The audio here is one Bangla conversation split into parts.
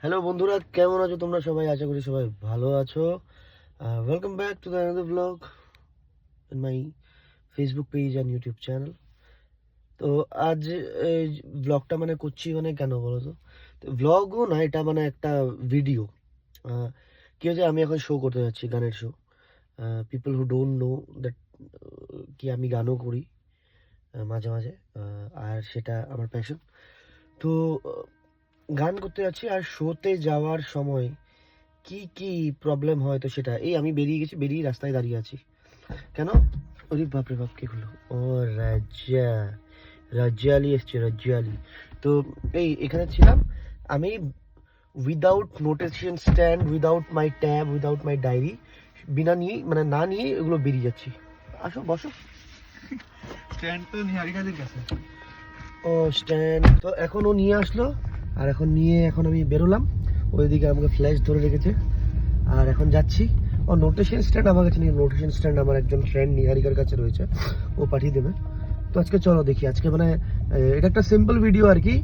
হ্যালো বন্ধুরা, কেমন আছো তোমরা সবাই? আশা করি সবাই ভালো আছো। Welcome back to the another blog in my Facebook page and YouTube channel. তো আজ এই ব্লগটা করছি কেন বলো তো? ব্লগও না, এটা একটা ভিডিও। কি হচ্ছে, আমি এখন শো করতে যাচ্ছি, গানের show. People who don't know that কি আমি গানও করি মাঝে মাঝে। আর সেটা আমার প্যাশন। তো গান করতে যাচ্ছি, আর শোতে যাওয়ার সময় কি কি প্রবলেম হয়, তো সেটা এই আমি বেরিয়ে গেছি, বেরিয়ে রাস্তায় দাঁড়িয়ে আছি কেন। ওরে বাপরে বাপ, কে হলো? ও রাজ্জা, রাজ্জা আলী এসছে, রাজ্জা আলী। তো এখানে ছিলাম আমি, without notation stand, without my tab, without my diary, বিনা নিয়ে না নিয়ে এগুলো বেরিয়ে যাচ্ছি। আসো বসো। স্ট্যান্ড তো নিহারিকাদের কাছে। ও স্ট্যান্ড তো এখন ও নিয়ে আসলো, আর এখন আমি বেরোলাম। ওইদিকে আমাকে ফ্ল্যাশ ধরে রেখেছে, আর এখন যাচ্ছি। ও নোটেশন স্ট্যান্ড আমার কাছে নেই, নোটেশন স্ট্যান্ড আমার একজন ফ্রেন্ড নিহারিকার কাছে রয়েছে, ও পাঠিয়ে দেবে। তো আজকে চলো দেখি, আজকে এটা একটা সিম্পল ভিডিও আর কি।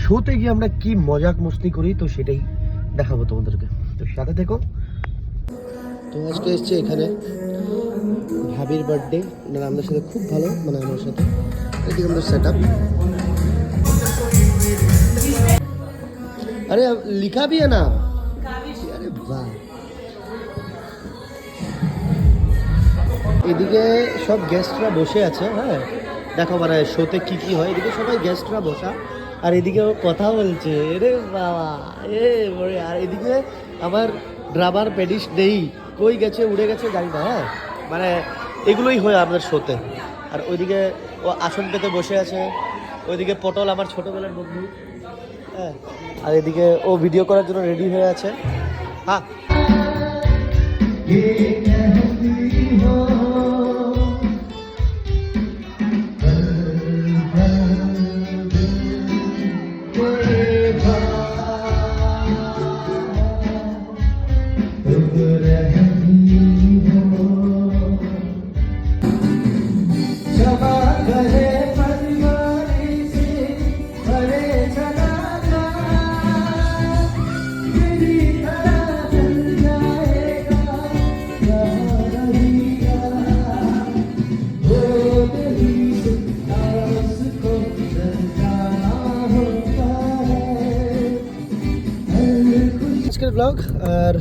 শোতে গিয়ে আমরা কি মজাক মস্তি করি, তো সেটাই দেখাবো তোমাদেরকে, তো সাথে দেখো। তো আজকে এসছে এখানে ভাবির বার্থডে, আমাদের সাথে খুব ভালো, আমার সাথে এদিকে আমাদের সেট আপ। अरे लिखा भी है ना? अरे वाह। এদিকে সব গেস্টরা বসে আছে। হ্যাঁ দেখো, শোতে কি কি হয়, এদিকে সবাই গেস্টরা বসা, আর এদিকে ও কথা বলছে। রে বাবা, বড়। আর এদিকে আমার ড্রামার প্যাডিস নেই, কই গেছে, উড়ে গেছে জানি না। হ্যাঁ এগুলোই হয় আমাদের শোতে। আর ওইদিকে ও আসন পেতে বসে আছে, ওইদিকে পটল আমার ছোটবেলার বন্ধু। হ্যাঁ, আর এদিকে ও ভিডিও করার জন্য রেডি হয়ে আছে। হ্যাঁ আজকের ব্লগ। আর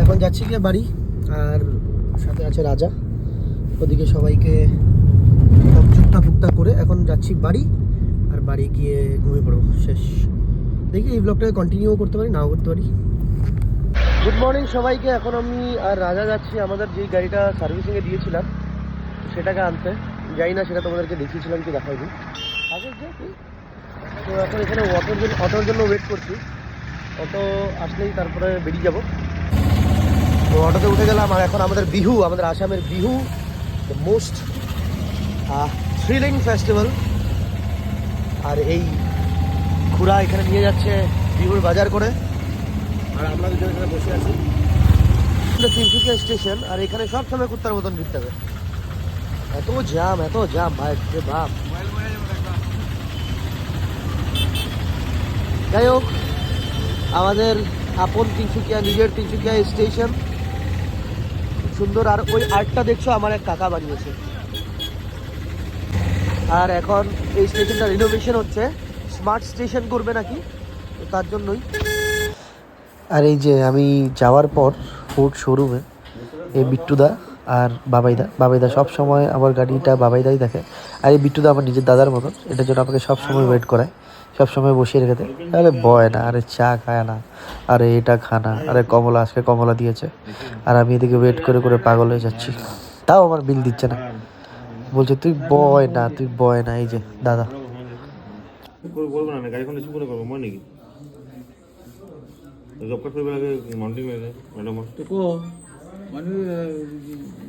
এখন যাচ্ছি গিয়ে বাড়ি, আর সাথে আছে রাজা। ওদিকে সবাইকে চুক্তা ফুক্তা করে এখন যাচ্ছি বাড়ি, আর বাড়ি গিয়ে ঘুমিয়ে পড়বো। শেষ। দেখি এই ব্লগটাকে কন্টিনিউ করতে পারি, নাও করতে পারি। গুড মর্নিং সবাইকে। এখন আমি আর রাজা যাচ্ছি আমাদের যেই গাড়িটা সার্ভিসিংয়ে দিয়েছিলাম সেটাকে আনতে। যাই না সেটা তোমাদেরকে দেখিয়েছিলাম কি দেখাইনি আগে যে। তো এখন এখানে অটোর জন্য ওয়েট করছি। অটো আসলেই তারপরে বেরিয়ে যাব। তো অটোতে উঠে গেলাম, আর এখন আমাদের বিহু, আমাদের আসামের Bihu, the most thrilling festival. আর এই খুড়া এখানে নিয়ে যাচ্ছে বিহুর বাজার করে, আর আমরা দুজন এখানে বসে আছি। তিনসুকিয়া স্টেশন, আর এখানে সব সময় কুত্তার মতন ভিড়তে হবে। এত জাম ভাই, যে বাপ। যাই হোক, আমাদের আপন তিনসুকিয়া, নিজের তিনসুকিয়া স্টেশন সুন্দর। আর ওই আর্টটা দেখছো আমার এক কাকা বানিয়েছে। আর এখন এই স্টেশনটা রিনোভেশন হচ্ছে, স্মার্ট স্টেশন করবে নাকি, তো তার জন্যই। আর এই যে আমি যাওয়ার পর ফোর্ড শোরুমে এই বিট্টুদা আর বাবাইদা সব সময় আমার গাড়িটা বাবাইদাই দেখে। আর এই বিট্টুদা আমার নিজের দাদার মতন, এটার জন্য আমাকে সব সময় ওয়েট করায়, সব সময় বসিয়ে রেখে দেয়। আরে বয় না, আরে চা খায় না, আরে এটা খানা, আরে কমলা, আজকে কমলা দিয়েছে। আর আমি এদিকে ওয়েট করে করে পাগল হয়ে যাচ্ছি, তাও আমার বিল দিচ্ছে না। বলছে তুই বয় না। এই যে দাদা, বলবো না, গাড়িখন রিসিভ করে করবো, মই নেকি জব কাৰ্ড কৰিব লাগে, মাউণ্টিং লাগে ম্যাডাম। তো মানে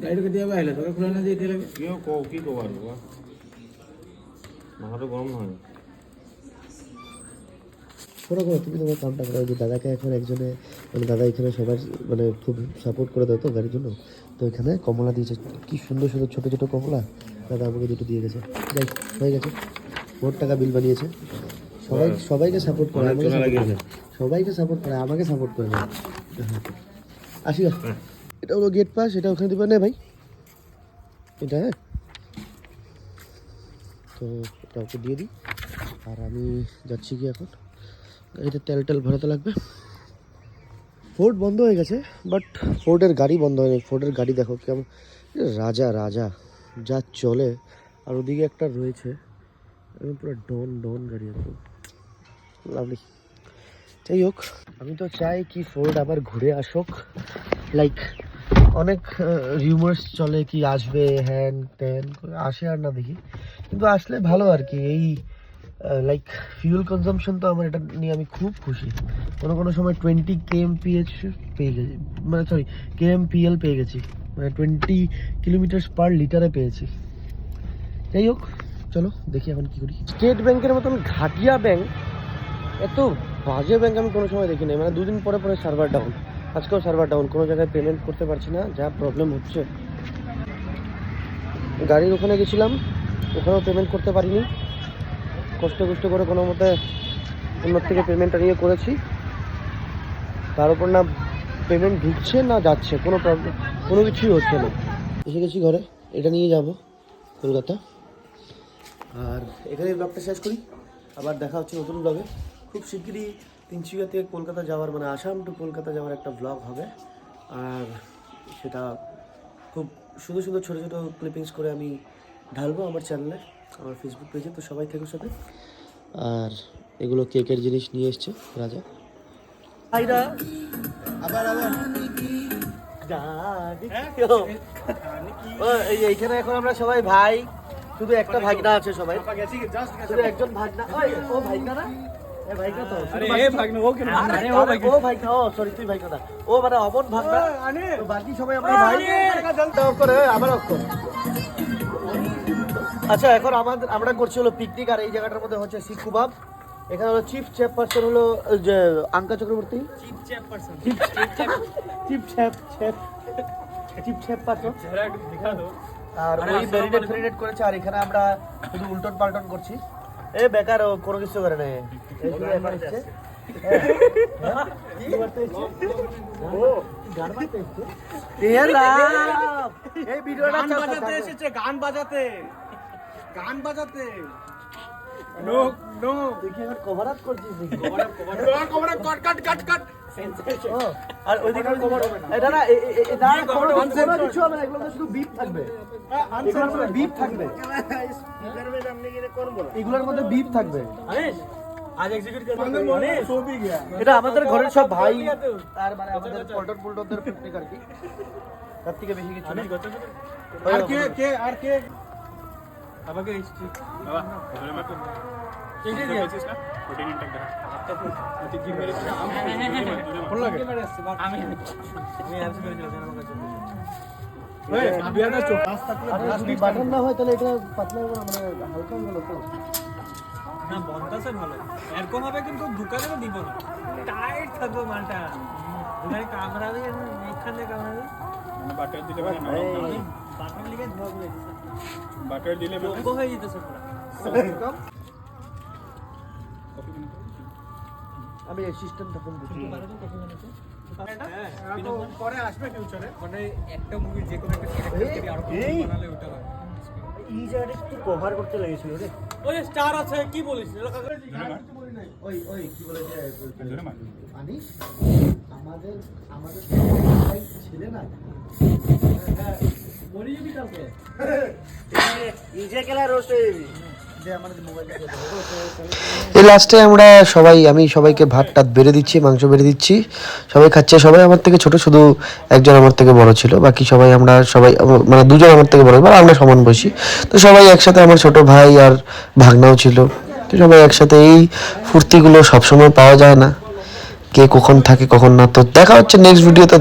গাড়ীটো কেতিয়াবা আহিলে তই খোলা নাই যে এতিয়ালৈকে? কিয় কি ক'বা আৰু কোৱা, মাথাটো গৰম নহয়। শোনো তুমি তোমার কামটা করো। যে দাদাকে এখন একজনে, দাদা এখানে সবার খুব সাপোর্ট করে দেয় তো গাড়ির জন্য। তো এখানে কমলা দিয়েছে, কি সুন্দর সুন্দর ছোটো ছোটো কমলা। দাদা আমাকে দুটো দিয়ে গেছে। যাই, হয়ে গেছে, মোট টাকা বিল বানিয়েছে। সবাইকে সাপোর্ট করে, আমাকে চোনা support লাগিয়েছে। করে। সবাইকে সাপোর্ট করে, আমাকে সাপোর্ট করে না। আসি গা। এটা হলো গেট পাস, এটা ওখানে দিবে না ভাই, এটা হ্যাঁ। তো এটা ওকে দিয়ে দিই, আর আমি যাচ্ছি কি এখন গাড়িতে তেল ভরাতে লাগবে। ফোর্ড বন্ধ হয়ে গেছে, বাট ফোর্ডের গাড়ি বন্ধ হয়নি। ফোর্ডের গাড়ি দেখো কেমন রাজা যা চলে। আর ওদিকে একটা রয়েছে একদম পুরো ডন গাড়ি, একদম লাভলি। যাই হোক, আমি তো চাই কি ফোর্ড আবার ঘুরে আসুক। লাইক অনেক রিউমার্স চলে কি আসবে, হ্যান ত্যান, আসে আর না দেখি, কিন্তু আসলে ভালো আর কি। এই লাইক ফিউল কনজামশন তো আমার এটা নিয়ে আমি খুব খুশি। কোনো সময় 20 kmph পেয়ে গেছি, মানে সরি kmpl পেয়ে গেছি, মানে 20 কিলোমিটার পার লিটারে পেয়েছি। যাই হোক, চলো দেখি এখন কি করি। স্টেট ব্যাংকের মতন ঘাটিয়া ব্যাংক, এত বাজে ব্যাংক আমি কোনো সময় দেখি নাই। মানে দুদিন পরে সার্ভার ডাউন, আজকেও সার্ভার ডাউন, কোনো জায়গায় পেমেন্ট করতে পারছি না, যা প্রবলেম হচ্ছে। গাড়ির ওখানে গেছিলাম, ওখানেও পেমেন্ট করতে পারিনি, কষ্ট করে কোনো মতে অন্য থেকে পেমেন্টটা নিয়ে করেছি। তার উপর না পেমেন্ট ঢুকছে না যাচ্ছে, কোনো প্রবলেম, কোনো কিছুই হচ্ছে না। এসে গেছি ঘরে, এটা নিয়ে যাব কলকাতা। আর এখানে ব্লগটা শেষ করি, আবার দেখা হচ্ছে নতুন ব্লগে। খুব শিগগিরই তিনসুকিয়া থেকে কলকাতা যাওয়ার, মানে আসাম টু কলকাতা যাওয়ার একটা ব্লগ হবে। আর সেটা খুব সুন্দর ছোটো ক্লিপিংস করে আমি ঢালবো আমার চ্যানেলে, আমার ফেসবুক পেজে। তো সবাই থেকো সাথে। আর এগুলো কেকের জিনিস নিয়ে এসছে রাজা। এইখানে এখন আমরা সবাই ভাই, শুধু একটা ভাগনা আছে, সবাই শুধু একজন ভাগনা। ও ভাগনা না, আচ্ছা এখন আমরা করছি হলো পিকনিক। আর এই জায়গাটার মধ্যে হচ্ছে শিখ কুবাব। এখানে হলো চিফ চেয়ারপারসন হলো যে আঙ্কা চক্রবর্তী, আর ওই ম্যারিনেট করেছে। আর এখানে আমরা শুধু উল্টন পাল্টন করছি। এ বেকার, ও কোনো কিছু করে না। এই ভিডিওটা গান বাজাতে কভার আপ করছিস, আর ওইদিকে এটা না, এটা কোনো কিছু হবে না, এগুলো শুধু বিপ থাকবে, এগুলোর মধ্যে বিপ থাকবে, এগুলোর মধ্যে বিপ থাকবে। এটা আমাদের ঘরের সব ভাই, আর মানে আমাদের পল্টনদের পিকনিক আর কি, তার থেকে বেশি কিছু নেই। আর কে বাবাকে বাটার না হয় তাহলে এটা পাতলা হবে না, মানে হালকা হলো তো না, বনটাছে ভালো এরকম হবে, কিন্তু দোকানে তো দিব না, টাইট থাকবে মালটা। দোকানে কামড়াবে, এখানে কামড়াবে, বাটার দিলে মানে বাটার লিগে ধোয়া করে দিছে, বাটার দিলে যোগ্য হয়ে যেতেছে পুরো। আমি অ্যাসিস্ট্যান্ট তখন বুঝি পরে আসবে ফিউচারে, মানে একটা মুভি যে কোনো একটা ক্যারেক্টার আরো বানালে ওটা হয়। এই জায়গাটা একটু কভার করতে লেগেছিল রে। ওই স্টার আছে, কি বলিস? ওই কি বলে যে পানি আমাদের ভাই ছেলে না, মরি যাবি কালকে, নিজে গেলা রোস্ট হয়ে যাবি। এই লাস্টে আমি সবাইকে ভাত টাত বেড়ে দিচ্ছি, মাংস বেড়ে দিচ্ছি, সবাই খাচ্ছে। সবাই আমার থেকে ছোট, শুধু একজন আমার থেকে বড় ছিল, বাকি সবাই মানে দুজন আমার থেকে বড়, আমরা সমান বয়সী। তো সবাই একসাথে, আমার ছোট ভাই আর ভাগনাও ছিল, তো সবাই একসাথে। এই ফুর্তিগুলো সবসময় পাওয়া যায় না, কে কখন থাকে কখন না। তো দেখা হচ্ছে নেক্সট ভিডিওতে।